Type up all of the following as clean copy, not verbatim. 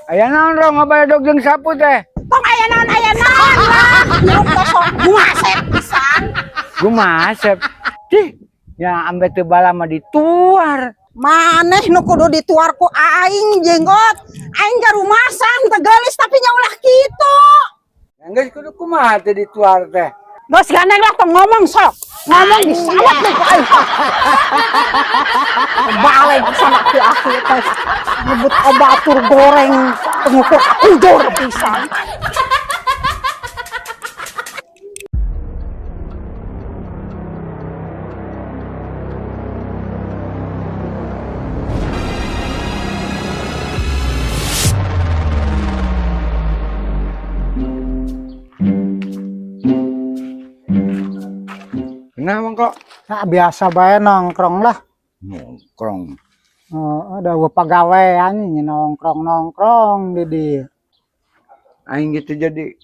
Aya naon ro ngabayadog jeung sapu teh? Tong aya naon lah. Lu kosong guasep pisan. Gumasep. Cih, ya ambe teu bala mah dituar. Maneh nu kudu dituar ku aing jenggot. Aing garumasan tegelis tapi nya ulah kitu. Geus kudu kumaha teh dituar teh? Geus gandeng lah tong ngomong sok. Ngomong disawat deui ku aing. Balik sama ku aku teh. Nyebut batur goreng pengukur kudor pisan. Nah, mangko Nah, biasa bae nongkrong lah. nongkrong. Ada pegawaian nongkrong di dieu. Aing gitu jadi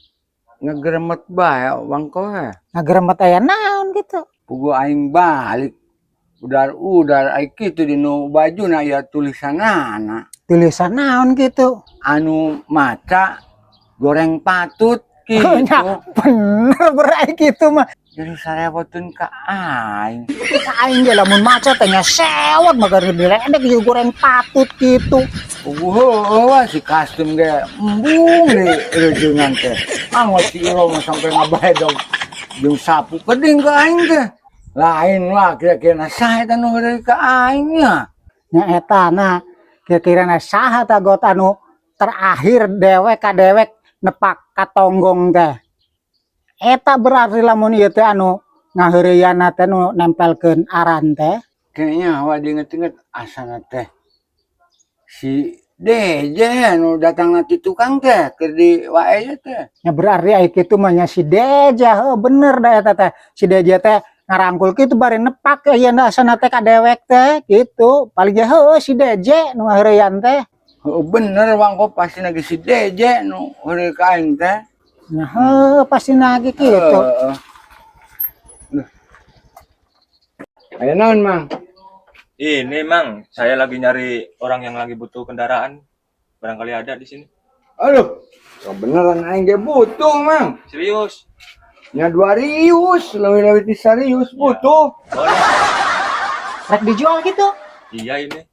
ngegremet bae mangko he. Ngageremet aya naon gitu. Pugu aing balik udar ai kitu di nu bajuna aya tulisanana. Tulisan naon gitu. Anu maca goreng patut Nya gitu. bener berai gitu mah. Jadi sarewoteun ka aing. Aing ge lamun maca teh nya sewot mah keur diledek jeung goreng patut gitu. Pugu heueuh si custom ge embung di rejeungan teh. Angos si Iro mah sampe ngabaedog jeung sapu keding ka aing teh. Lain mah kira-kira saha eta nu heureuy ka aing nya. Nya eta na kira-kira saha ta got anu terakhir dewek ka dewek nepak ka tonggong teh. Eta berarti lamun ieu teh anu ngaheureuyana teh nu nempelkeun aran teh. Kayaknya awak diinget-inget asana teh si DJ anu datangna ti tukang teh keur di wae teh. Ya berarti aya kitu mah nya si Deja, heuh bener da eta teh. Si Deja teh ngarangkul kitu bari nepak ayeuna asana teh ka dewek teh gitu. Paling ge heuh si Deja nu ngaheureuyaan teh. Heuh bener wangko pasti lagi si DJ nu heureuy ka aing teh. Nah, heuh pasti nage kitu. Aya naon, Mang? Ini Mang, saya lagi nyari orang yang lagi butuh kendaraan. Barangkali ada di sini. Aduh, beneran aing ge butuh, Mang. Serius? Nya 2 rius, leuwih-leuwih ti serius butuh. Boleh. Rek dijual gitu. Iya ini.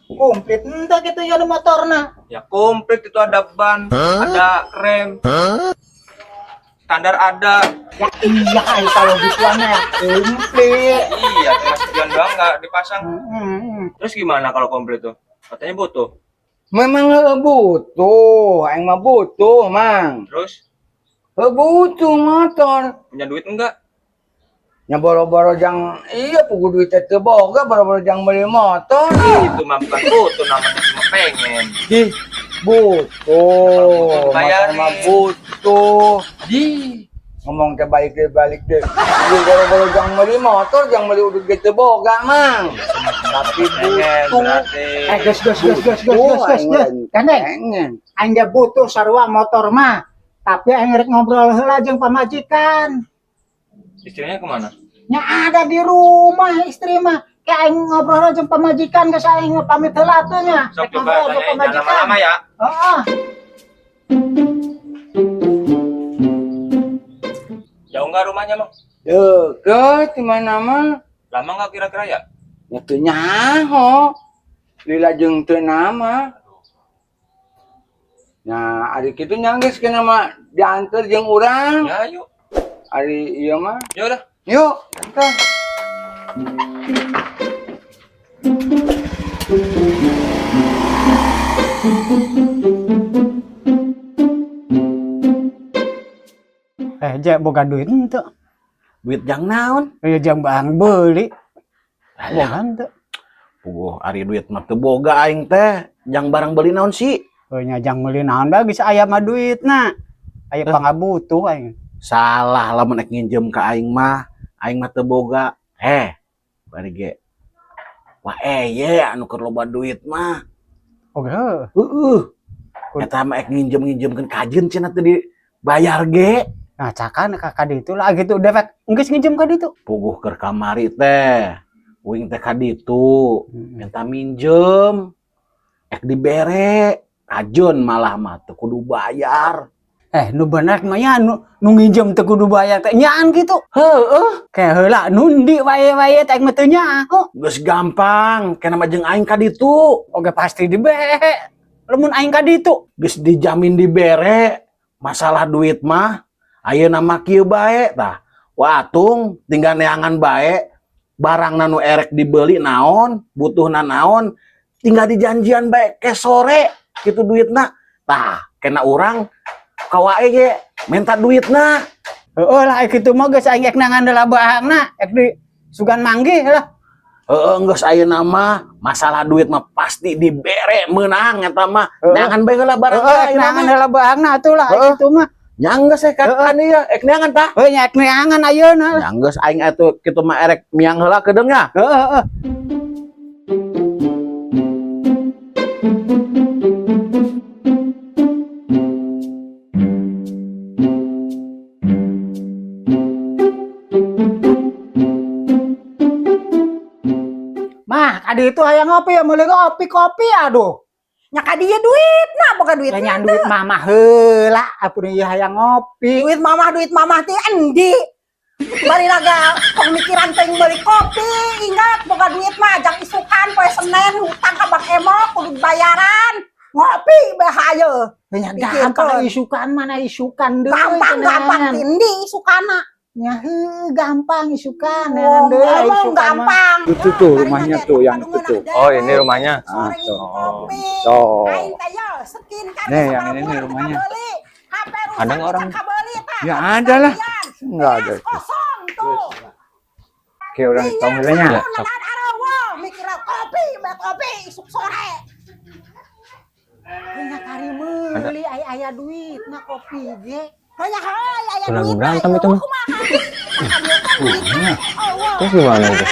Komplit entah gitu ya motorna. Ya komplit itu ada ban, ada rem. Standar ada. Ya iya kalau gituan ya komplit. Iya, cuma sekian doang nggak dipasang. Terus gimana kalau komplit tuh? Katanya butuh. Memang butuh, aing mah butuh, Mang. Terus Butuh motor. punya duit enggak? Nya boro-boro jang iya pugu duit teh boga boro-boro jang beli motor. Itu mah bukan butuh, namanya cuma pengen. Di butuh. Bayarin. Motor mah butuh. Di ngomong teh balik deh. Di boro-boro jang beli motor, jang beli udut gitu boga, Mang. Tapi Pengen butuh. berarti. Gus. Kandeng, Pengen. aing ge butuh sarua motor mah. Tapi aing rek ngobrol heula jeung pamajikan. Istrinya kemana? Nya ada di rumah istri mah. Kayak aing ngobrol heula jeung pamajikan geus aing pamit heula atuh nya. Sok coba tanyain, jangan lama-lama ya. Heeh. Jauh nggak rumahnya, Mang? Deket di mana mah? Lama nggak kira-kira ya? Ya teu nyaho. Lila jeung teu nama. Nah, ari kitu nya geus kena mah diantar jeung urang. Ya, yuk. Ari ieu mah. Ya udah. Yuk, antar. Jek boga duit henteu. Duit jang naon? Ya jang bang beuli. Boga henteu. Puguh ari duit mah teu boga aing teh. Jang barang beli naon sih? Nya jang meuli naon da geus aya mah duitna. Aya pangabutuh aing. Salah lamun ek nginjem ka aing mah. Aing mah teu boga. Bari ge. Wah ye anu keur loba duit mah. Oke heuh. Heueuh. Eta mah ek nginjem-nginjemkeun kajeun cenah teu dibayar ge. Nah, cakan kakak ditu lah gitu dewek geus nginjem ka ditu. Puguh keur kamari teh. Uing teh ka ditu. Minta minjem. Ek dibere. Rajun malah mah teu kudu bayar. Nu bener mah ya nu nginjem teu kudu bayar teh nyaan gitu. Heueuh, kayak heula nundi wae-wae teh mah teu nyaho. Geus gampang, kenapa jeung aing ka ditu. Oge pasti dibehe. Lamun aing ka ditu, Geus dijamin dibere. Masalah duit mah ayeuna mah kieu bae tah. Watung tinggal neangan bae. Barang nu erek dibeli naon, butuhna naon, tinggal dijanjian bae ke sore kitu duitna. Tah, kena urang kawae ge minta duitna. heueuh lah kitu mah geus aing ek ngandela bahangna, ek di sugan manggih lah. Geus ayeuna mah masalah duit mah pasti dibere meunang eta mah. Neangan bae heula barang Ek ngandela bahangna atuh lah kitu mah. Nyang geus kan ieu ek neangan tah. Heuh nya ek neangan ayeuna. Nyang geus aing atuh kitu mah erek miang heula kedeung nya. Heeh. Mah, kadi itu hayang ngopi ya, mulai ngopi kopi aduh. Nya ka dieu duitna boga duit. Kayaknya duit mamah heula, apun ieu hayang ngopi. Duit mamah teh endi? Bari naga pemikiran teh beli kopi, ingat boga duit mah jang isukan poe Senin hutang ka Bang Emo kudu bayaran. Ngopi bae hayeul. Nya gampang isukan mana isukan deui. Gampang tindi isukana. Nya gampang isukan. Ngomong gampang. Itu tuh rumahnya tuh yang itu tuh. Oh, ini rumahnya. Sore ini kopi. Tuh. Aing teh yo skin kan. Nih, yang ini nih rumahnya. Ada nggak orang? Ya ada lah. Enggak ada. Kosong tuh. Kayak orang tahu nilainya. Ya, sok. Mikir kopi isuk sore. Nya kari meuli aya duit na kopi ge. Hanya aya Lagi duit. berantem itu mah. Terus gimana itu?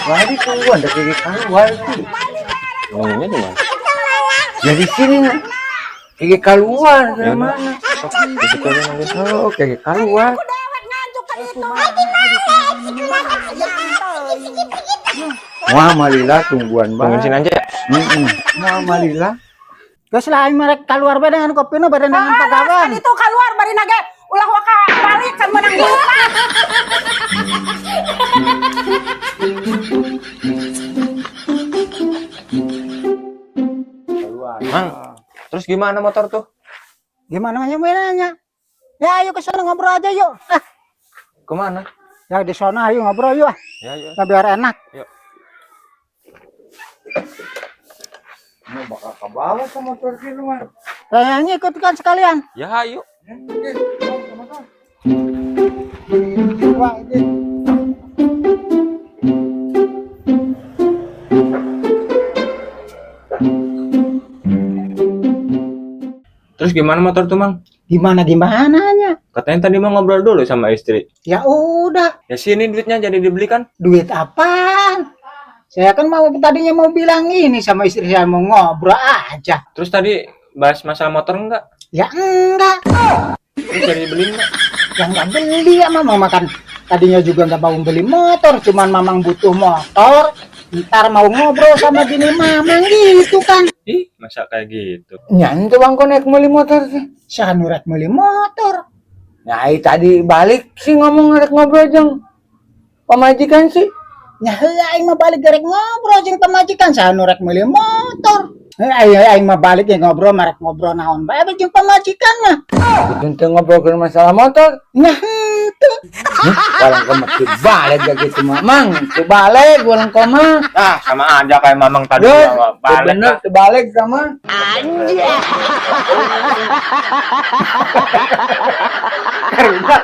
Wah, di tunggu ada kayak keluar tuh. Ngomongnya di mana? Jadi sini nih. Kayak keluar dari Ya, mana? sok, disitu aja nanti. Oh, kayak keluar. Dewek nganjuk ka ditu. Wah, Malila tungguan Tungguin sini banget. aja ya. Wah, Malila. Geus lah aing merek keluar bae dengan kopina bae dengan Kan pagawan. itu keluar bari nage ulah waka balik kan menang duit mah. Mang, terus gimana motor tuh? Gimana mainannya? Ya ayo ke sana ngobrol aja yuk. Kemana? Ya di sana ayo ngobrol yuk. Ya, ya. Ya biar enak. Yuk. Mau bakal ke bawah sama motor sini mah. Kayaknya ikutkan sekalian. Ya, yuk. Wah, ini. Terus gimana motor tuh, Mang? Gimananya? Katanya tadi mau ngobrol dulu sama istri. Ya udah, Ya sini duitnya jadi dibelikan. duit apaan? Saya kan tadinya mau bilang ini sama istri saya mau ngobrol aja. Terus tadi bahas masalah motor enggak? Ya enggak, Terus jadi dibeliin enggak? ya enggak beli ya Mamang makan. Tadinya juga enggak mau beli motor, cuman Mamang butuh motor. Ntar mau ngobrol sama bini Mamang gitu kan. Ih, masa kayak gitu? Nyanyi bang konek beli motor sih. Saya nurak beli motor. Nah, tadi balik sih ngomong ngerek ngobrol jeng pemajikan sih. Nya heula aing mah balik garek ngobrol jeung pamajikan saya nu rek meuli motor. Aing mah balik ya ngobrol marek ngobrol naon bae jeung pamajikan mah. Itu ngobrol ke masalah motor. Nya henteu. Walang koma balik gitu mah. Mang, balik walang koma. Ah, sama aja kayak Mamang tadi Yo, sama balik. bener balik sama. Karena